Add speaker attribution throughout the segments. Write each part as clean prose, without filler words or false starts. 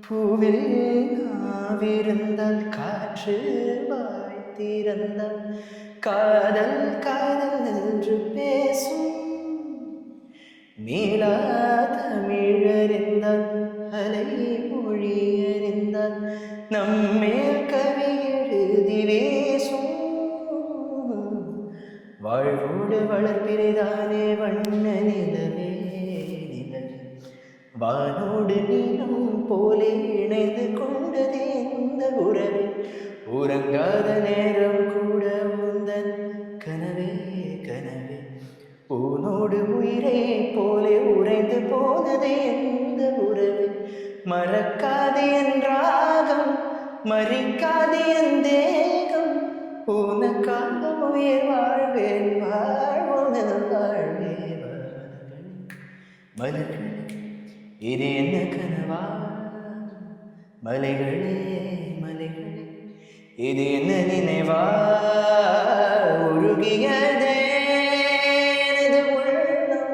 Speaker 1: பூவில் நாவிருந்தால் காற்று வாய்த்திருந்தால் காதல் காதல் என்று பேசும் மீளா தமிழறிந்தால் அலை மொழியறிந்தால் நம்மேல் கவி எழுதி வேசும் வாழ்வோடு வளர்ப்பிறைதானே வண்ண நிலவே நிலவே வானோடு நீளம் போலே இணைந்து கொண்டதே இந்த உறவே உறங்காத நேரம் கூட உந்தன் கனவே கனவே உனோடு உயிரை போலே உறைந்து போனதே இந்த உறவே மறக்காது என் ராகம் மறிக்காது என் தேகம் உனக்காக உயிர் வாழ்வேன் வாழ்வோன வாழ்வே மலர்களே இது என்ன கனவா மலைகளே மலைகளே இது என்ன நினைவா உருகியதே எனது உள்ளம்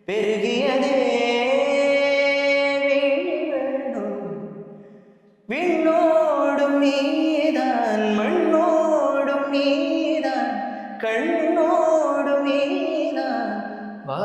Speaker 1: பெருகியதே விண்ணோடும் நீதான் மண்ணோடும் நீதான் கண்ணோடும் நீதான் வா